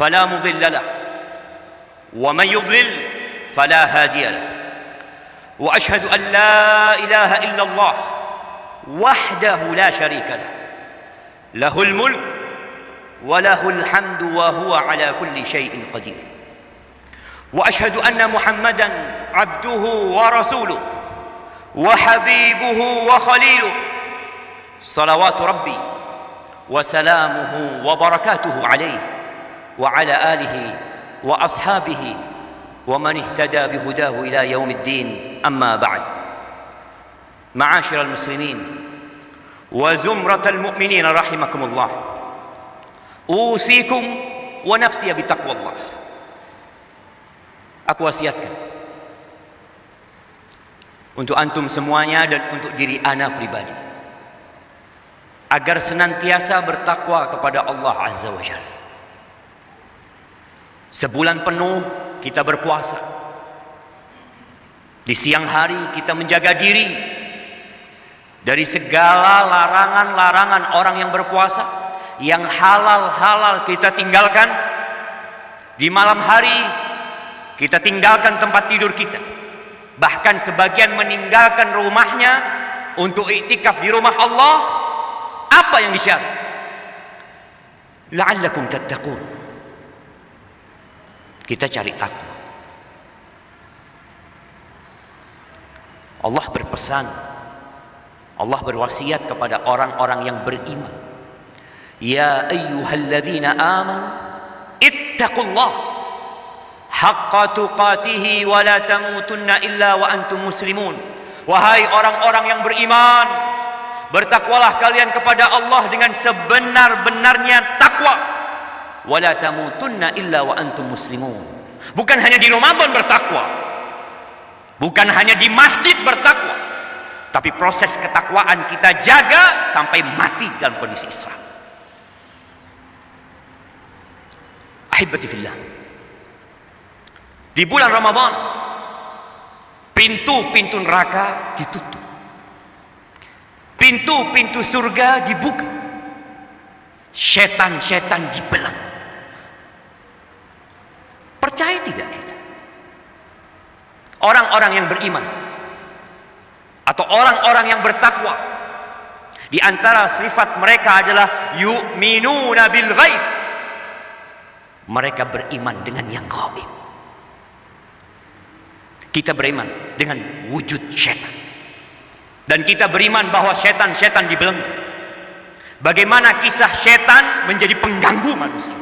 فلا مضل له ومن يضلل فلا هادي له وأشهد أن لا إله إلا الله وحده لا شريك له له الملك وله الحمد وهو على كل شيء قدير وأشهد أن محمدا عبده ورسوله وحبيبه وخليله صلوات ربي وسلامه وبركاته عليه وعلى آله وأصحابه ومن اهتدى بهداه إلى يوم الدين أما بعد معاشر المسلمين وزمرة المؤمنين رحمكم الله أوصيكم ونفسي بتقوى الله. Aku wasiatkan untuk antum semuanya dan untuk diri ana pribadi agar senantiasa bertakwa kepada Allah Azza wa Jalla. Sebulan penuh kita berpuasa. Di siang hari kita menjaga diri dari segala larangan-larangan orang yang berpuasa. Yang halal-halal kita tinggalkan. Di malam hari kita tinggalkan tempat tidur kita. Bahkan sebagian meninggalkan rumahnya untuk iktikaf di rumah Allah. Apa yang disyarat? La'allakum tattaqun. Kita cari takwa. Allah berpesan, Allah berwasiat kepada orang-orang yang beriman. Ya ayyuhalladzina amanu ittaqullah haqqa tuqatih wa la tamutunna illa wa antum muslimun. Wahai orang-orang yang beriman, bertakwalah kalian kepada Allah dengan sebenar-benarnya takwa. Wala tamutunna illa wa antum muslimun. Bukan hanya di Ramadan bertakwa, bukan hanya di masjid bertakwa, tapi proses ketakwaan kita jaga sampai mati dalam kondisi Islam. Ahibati fillah, di bulan Ramadan pintu-pintu neraka ditutup, pintu-pintu surga dibuka, setan-setan dibelenggu. Percaya tidak kita? Orang-orang yang beriman atau orang-orang yang bertakwa, di antara sifat mereka adalah yu'minuna bil ghaib. Mereka beriman dengan yang gaib. Kita beriman dengan wujud setan. Dan kita beriman bahwa setan-setan dibelenggu. Bagaimana kisah setan menjadi pengganggu manusia.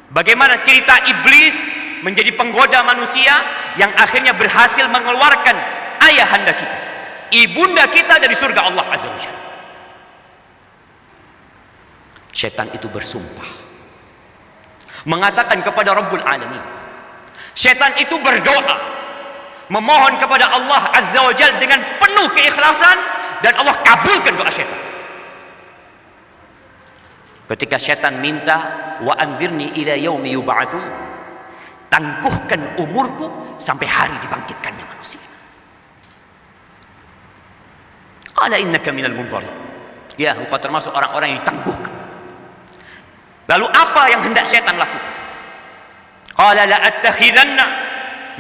Bagaimana cerita iblis menjadi penggoda manusia yang akhirnya berhasil mengeluarkan ayahanda kita, ibunda kita dari surga Allah Azza wa Jalla. Setan itu bersumpah, mengatakan kepada Rabbul Alamin. Setan itu berdoa, memohon kepada Allah Azza wa Jalla dengan penuh keikhlasan, dan Allah kabulkan doa setan. Ketika setan minta, wa anzirni ila yaumi yub'atsun, tangguhkan umurku sampai hari dibangkitkannya manusia. Qala innaka minal munzirin. Ya, engkau termasuk orang-orang yang ditangguhkan. Lalu apa yang hendak setan lakukan? Qala la attakhidanna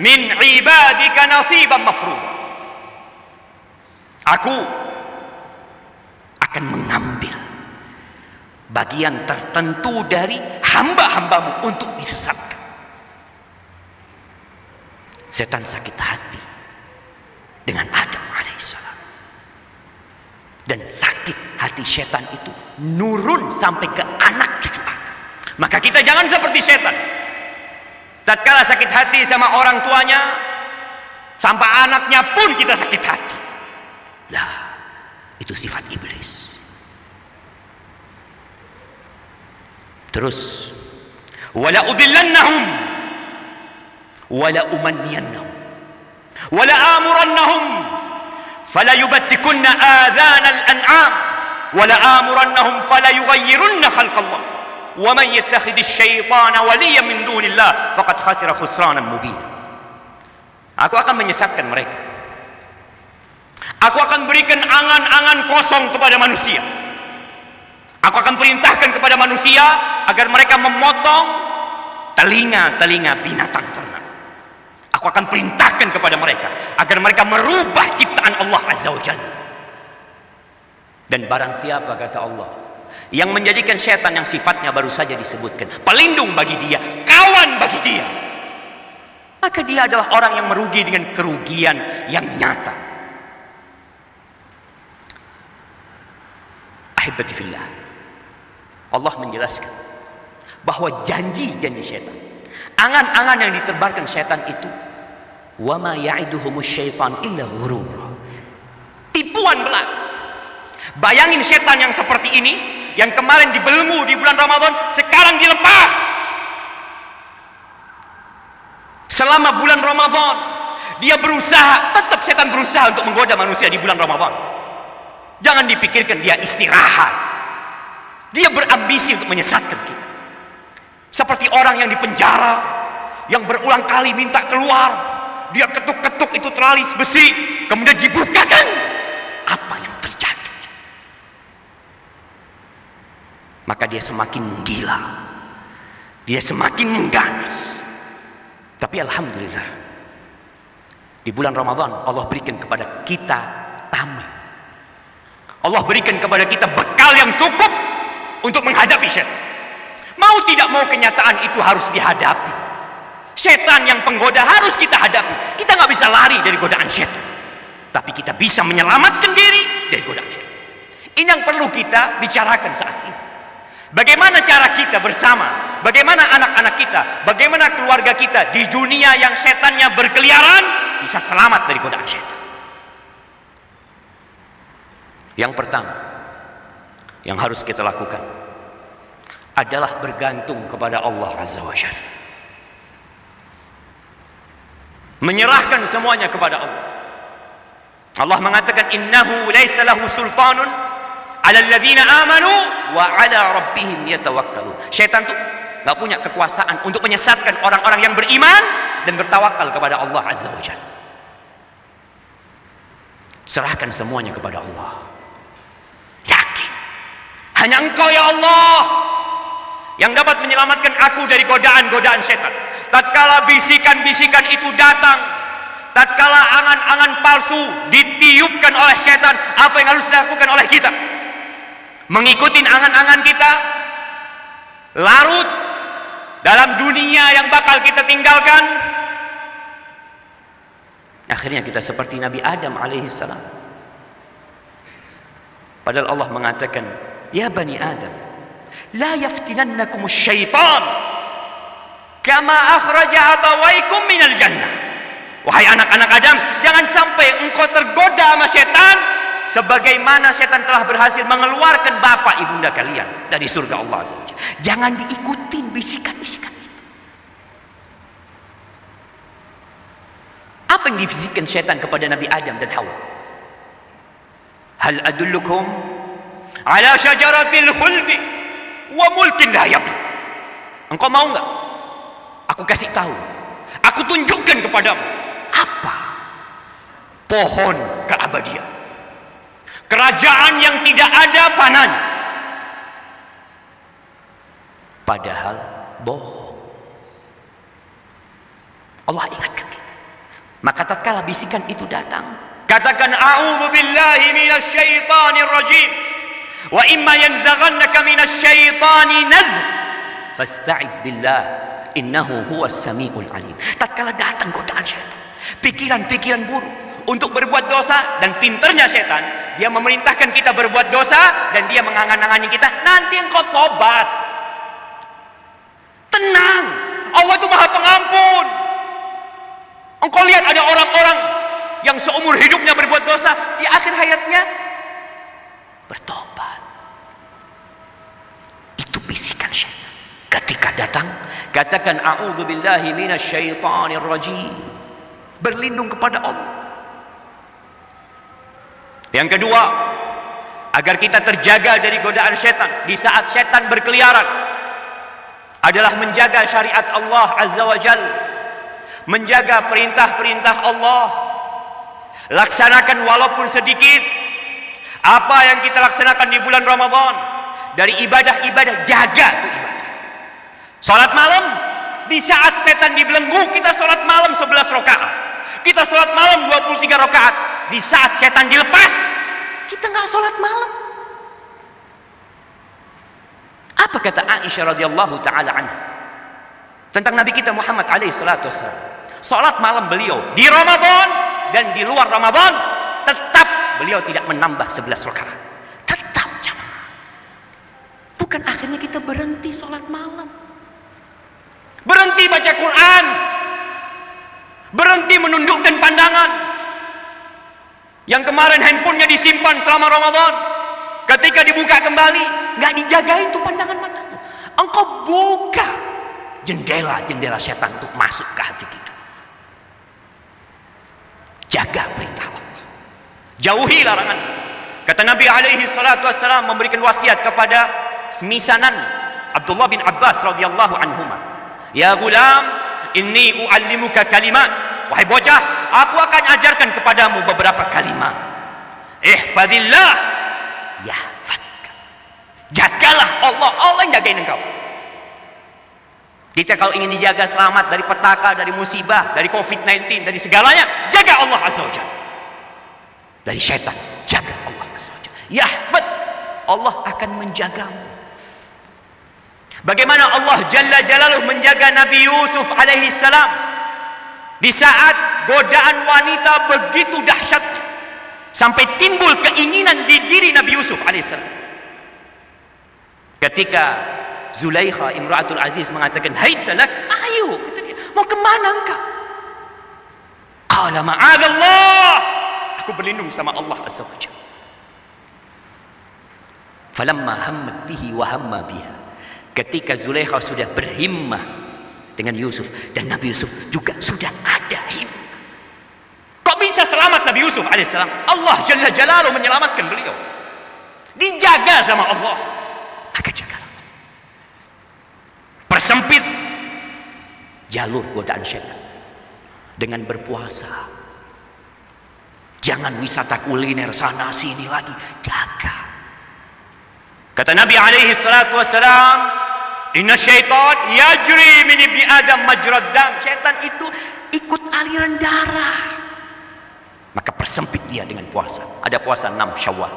min ibadika nasiban mafruḍa. Aku akan mengambil bagian tertentu dari hamba-hambamu untuk disesatkan. Setan sakit hati dengan Adam alaihissalam, dan sakit hati setan itu nurun sampai ke anak cucu Adam. Maka kita jangan seperti setan. Tatkala sakit hati sama orang tuanya, sampai anaknya pun kita sakit hati. Lah, itu sifat iblis. Terus, wala udillannahum wala umanniyannahum wala amurannahum fala yubattikunna adhanal an'am wala amurannahum fala yughayyirunna khalqallah wa man yattakhidhish syaitana waliyan min dunillah faqad khasira khusranan mubina. Aku akan menyesatkan mereka. Aku akan berikan angan-angan kosong kepada manusia. Aku akan perintahkan kepada manusia agar mereka memotong telinga-telinga binatang ternak. Aku akan perintahkan kepada mereka agar mereka merubah ciptaan Allah Azza wa Jalla. Dan barang siapa, kata Allah, yang menjadikan syaitan yang sifatnya baru saja disebutkan pelindung bagi dia, kawan bagi dia, maka dia adalah orang yang merugi dengan kerugian yang nyata. Ahibati fillah, Allah menjelaskan bahwa janji-janji syaitan, angan-angan yang ditebarkan syaitan itu, wa ma ya'iduhumus syaitan illa ghurura, tipuan belaka. Bayangin setan yang seperti ini, yang kemarin dibelenggu di bulan Ramadan, sekarang dilepas. Selama bulan Ramadan dia berusaha, tetap setan berusaha untuk menggoda manusia di bulan Ramadan. Jangan dipikirkan dia istirahat. Dia berambisi untuk menyesatkan kita. Seperti orang yang dipenjara, yang berulang kali minta keluar, dia ketuk-ketuk itu teralis besi, kemudian dibukakan. Apa yang terjadi? Maka dia semakin gila, dia semakin mengganas. Tapi alhamdulillah, di bulan Ramadan Allah berikan kepada kita tameng. Allah berikan kepada kita bekal yang cukup untuk menghadapi syaitan. Mau tidak mau kenyataan itu harus dihadapi. Setan yang penggoda harus kita hadapi. Kita nggak bisa lari dari godaan setan, tapi kita bisa menyelamatkan diri dari godaan setan. Ini yang perlu kita bicarakan saat ini. Bagaimana cara kita bersama, bagaimana anak-anak kita, bagaimana keluarga kita di dunia yang setannya berkeliaran bisa selamat dari godaan setan. Yang pertama yang harus kita lakukan adalah bergantung kepada Allah Azza wa Jalla. Menyerahkan semuanya kepada Allah. Allah mengatakan innahu laisa lahu sultanun 'ala alladziina aamanu wa 'ala rabbihim yatawakkalun. Syaitan tuh enggak punya kekuasaan untuk menyesatkan orang-orang yang beriman dan bertawakal kepada Allah Azza wa Jalla. Serahkan semuanya kepada Allah. Yakin hanya Engkau ya Allah yang dapat menyelamatkan aku dari godaan-godaan setan. Tatkala bisikan-bisikan itu datang, tatkala angan-angan palsu ditiupkan oleh setan, apa yang harus dilakukan oleh kita? Mengikuti angan-angan kita, larut dalam dunia yang bakal kita tinggalkan. Akhirnya kita seperti Nabi Adam alaihissalam. Padahal Allah mengatakan, ya Bani Adam, la yaftinannakumus syaitan kama akhraja abawaikum minal jannah. Wahai anak-anak Adam, jangan sampai engkau tergoda sama setan sebagaimana setan telah berhasil mengeluarkan bapak ibunda kalian dari surga Allah Azza wa Jalla. Jangan diikutin bisikan-bisikan itu. Apa yang dibisikkan setan kepada Nabi Adam dan Hawa? Hal adullukum ala syajaratil khuldi wa mulkin la yablud. Engkau mau enggak aku kasih tahu, aku tunjukkan kepadamu apa? Pohon keabadian, kerajaan yang tidak ada fananya. Padahal bohong. Allah ingatkan kita. Maka tatkala bisikan itu datang, katakan a'udzu billahi minasy syaithanir rajim. Wa imma yanzaghannaka minasy syaitani nazg fasta'id billah innahu huwas samiul alim. Tatkala datang godaan syaitan, pikiran-pikiran buruk untuk berbuat dosa, dan pinternya setan, dia memerintahkan kita berbuat dosa dan dia mengangan-angani kita, nanti engkau tobat. Tenang, Allah itu Maha Pengampun. Engkau lihat ada orang-orang yang seumur hidupnya berbuat dosa, di akhir hayatnya bertobat. Itu bisikan syaitan. Ketika datang, katakan a'udzu billahi minasy syaithanir rajim. Berlindung kepada Allah. Yang kedua, agar kita terjaga dari godaan syaitan di saat syaitan berkeliaran, adalah menjaga syariat Allah Azza wa Jalla, menjaga perintah-perintah Allah. Laksanakan walaupun sedikit apa yang kita laksanakan di bulan Ramadan dari ibadah-ibadah, jaga itu ibadah. Salat malam Di saat setan dibelenggu, kita sholat malam 11 rakaat. Kita sholat malam 23 rakaat. Di saat setan dilepas, kita nggak sholat malam. Apa kata Aisyah radhiyallahu taala anha tentang Nabi kita Muhammad alaihi salatu wassalam? Sholat malam beliau di Ramadan dan di luar Ramadan tetap beliau tidak menambah 11 rakaat. Tetap jamaah. Bukan akhirnya kita berhenti sholat malam, berhenti baca Quran, berhenti menundukkan pandangan. Yang kemarin handphonenya disimpan selama Ramadan, ketika dibuka kembali nggak dijagain tuh pandangan matamu. Engkau buka jendela-jendela setan untuk masuk ke hati kita. Jaga perintah Allah, jauhi larangan. Kata Nabi alaihi salatu wassalam memberikan wasiat kepada semisanan Abdullah bin Abbas radhiyallahu anhuma, ya gulam, inni uallimuka kalimat. Wahai bocah, aku akan ajarkan kepadamu beberapa kalimat. Ihfadillah yahfadka. Jagalah Allah, Allah yang jagain engkau. Kita kalau ingin dijaga selamat dari petaka, dari musibah, dari COVID-19, dari segalanya, jaga Allah azza wa jalla. Dari syaitan, jaga Allah azza wa jalla. Yahfad, Allah akan menjagamu. Bagaimana Allah jalla jalaluh menjaga Nabi Yusuf alaihi salam di saat godaan wanita begitu dahsyatnya sampai timbul keinginan di diri Nabi Yusuf alaihissalam. Ketika Zulaikha imra'atul Aziz mengatakan, "Haytalak, ayo," kata dia, "mau kemana engkau?" Qala ma'adallah, aku berlindung sama Allah azza wa jalla. Falamma hammat bihi wa hamma biha, ketika Zulaikha sudah berhimmah dengan Yusuf, dan Nabi Yusuf juga sudah ada himmah. Kok bisa selamat Nabi Yusuf alaihissalam? Allah jalla jalaluhu menyelamatkan beliau, dijaga sama Allah. Maka jagalah, persempit jalur godaan syaitan dengan berpuasa. Jangan wisata kuliner sana sini lagi, jaga. Kata Nabi alaihi salatu wassalam, inna syaitan yajri min ibni Adam majrad dam. Syaitan itu ikut aliran darah. Maka persempit dia dengan puasa. Ada puasa 6 Syawal.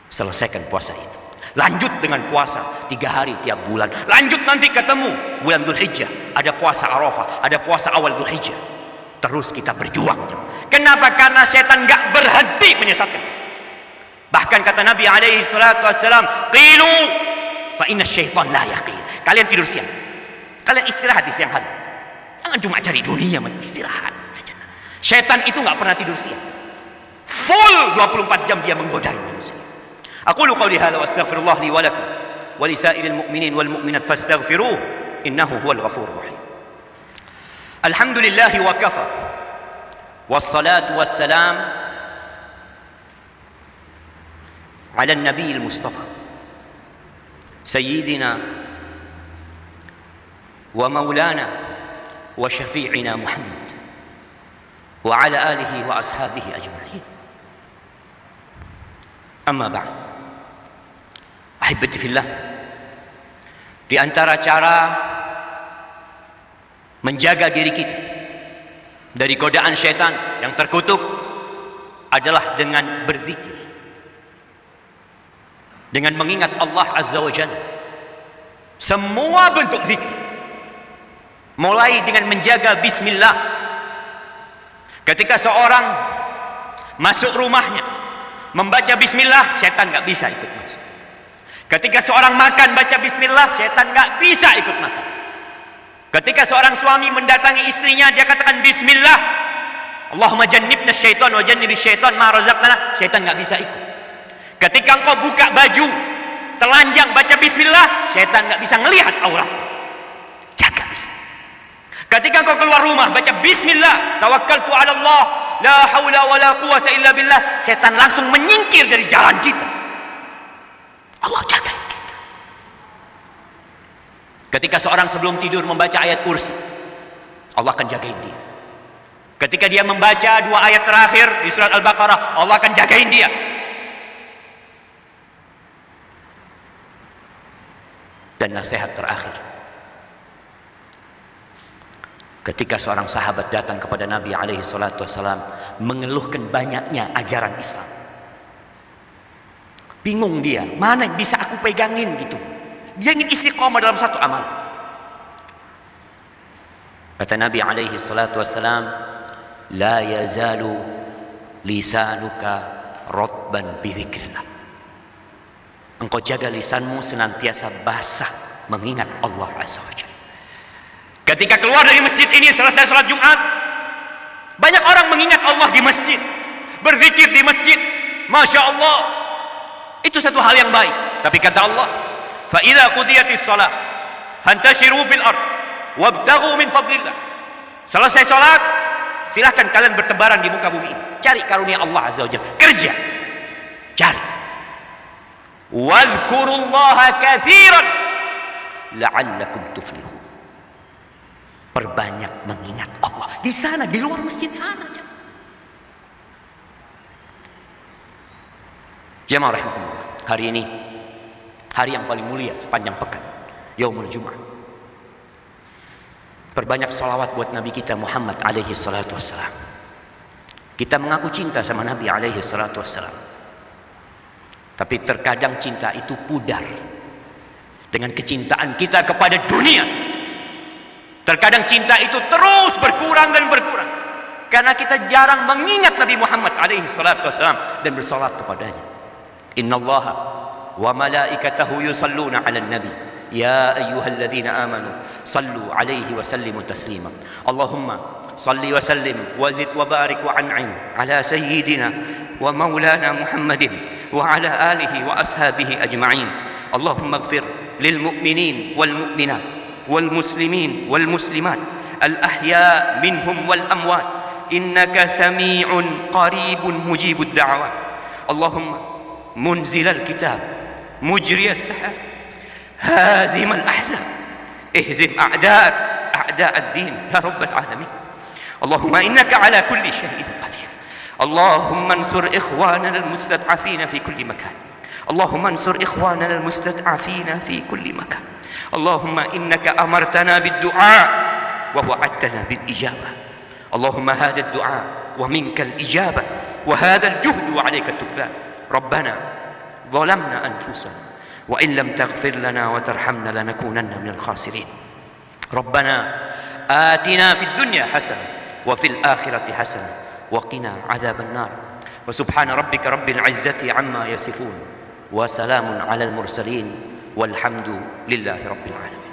Selesaikan puasa itu. Lanjut dengan puasa 3 hari tiap bulan. Lanjut nanti ketemu bulan Dzulhijjah, ada puasa Arafah, ada puasa awal Dzulhijjah. Terus kita berjuang. Kenapa? Karena syaitan enggak berhenti menyesatkan. Bahkan kata Nabi alaihi salatu wassalam, qilu fa inna syaitan la yaqil. Kalian tidur siang, kalian istirahat di siang hari. Jangan cuma cari dunia, istirahat. Syaitan itu nggak pernah tidur siang. Full 24 jam dia menggodai manusia. Aqulu qawli hadza wa astaghfirullah li wa lakum wa li sa'iril mu'minin wal mu'minat fastaghfiruh innahu huwal ghafurur rahim. Alhamdulillah wa kafa. Wassalatu wassalam ala an-nabiyil mustafa سيدنا ومولانا وشفيعنا محمد وعلى آله وأصحابه أجمعين. أما بعد, أحبتي في الله, di antara cara menjaga diri kita dari godaan syaitan yang terkutuk adalah dengan berzikir, dengan mengingat Allah azza wa jalla. Semua bentuk zikir, mulai dengan menjaga bismillah. Ketika seorang masuk rumahnya membaca bismillah, syaitan nggak bisa ikut masuk. Ketika seorang makan baca bismillah, syaitan nggak bisa ikut makan. Ketika seorang suami mendatangi istrinya, dia katakan bismillah, Allahumma jannibna syaitan wa jannibish syaitan ma razaqtana, syaitan nggak bisa ikut. Ketika engkau buka baju, telanjang baca bismillah, syaitan nggak bisa ngelihat aurat. Jaga bismillah. Ketika engkau keluar rumah baca bismillah, tawakkaltu ala Allah, la haula wala quwata illa billah, syaitan langsung menyingkir dari jalan kita. Allah jaga kita. Ketika seorang sebelum tidur membaca ayat kursi, Allah akan jagain dia. Ketika dia membaca 2 ayat terakhir di surat Al-Baqarah, Allah akan jagain dia. Dan nasihat terakhir, Ketika seorang sahabat datang kepada Nabi alaihi salatu wassalam mengeluhkan banyaknya ajaran Islam. Bingung dia, mana yang bisa aku pegangin gitu. Dia ingin istiqomah dalam satu amal. Kata Nabi alaihi salatu wassalam, la yazalu lisanuka rotban bidzikrillah. Engkau jaga lisanmu senantiasa basah mengingat Allah Azza wa Jalla. Ketika keluar dari masjid ini selesai salat Jumat, banyak orang mengingat Allah di masjid, berzikir di masjid. Masya Allah, itu satu hal yang baik. Tapi kata Allah, fa idza qudiyatis shalah fantashiru fil ard wabtaghu min fadlillah. Selesai salat, silahkan kalian bertebaran di muka bumi ini, cari karunia Allah Azza wa Jalla, kerja, cari. Wadhkurullaha katsiran la'allakum tuflihun. Perbanyak mengingat Allah di sana, di luar masjid sana. Jamaah rahimakumullah, hari ini hari yang paling mulia sepanjang pekan, Yaumul Jum'ah. Perbanyak salawat buat Nabi kita Muhammad alaihi salatu wassalam. Kita mengaku cinta sama Nabi alaihi salatu wassalam, tapi terkadang cinta itu pudar dengan kecintaan kita kepada dunia. Terkadang cinta itu terus berkurang dan berkurang karena kita jarang mengingat Nabi Muhammad alaihi salatu wassalam dan bersalat kepadanya. Innallaha wa malaikatahu yusalluna 'alan nabi ya ayyuhalladzina amanu sallu 'alaihi wa sallimu taslima. Allahumma salli wa sallim wa zid wa barik wa an'im 'ala sayyidina wa maulana Muhammadin wa 'ala alihi wa ashabihi ajma'in. Allahumma ighfir lil mu'minin wal mu'minat والمسلمين والمسلمات الأحياء منهم والأموات إنك سميع قريب مجيب الدعوات. اللهم منزل الكتاب مجري السحاب هازم الأحزاب اهزم أعداء الدين يا رب العالمين. اللهم إنك على كل شيء قدير. اللهم انصر إخواننا المستضعفين في كل مكان. اللهم انصر إخواننا المستضعفين في كل مكان. اللهم إنك أمرتنا بالدعاء ووعدتنا بالإجابة. اللهم هذا الدعاء ومنك الإجابة وهذا الجهد وعليك التكلان. ربنا ظلمنا أنفسنا وإن لم تغفر لنا وترحمنا لنكونن من الخاسرين. ربنا آتنا في الدنيا حسنة وفي الآخرة حسنة وقنا عذاب النار. وسبحان ربك رب العزة عما يصفون وسلام على المرسلين والحمد لله رب العالمين.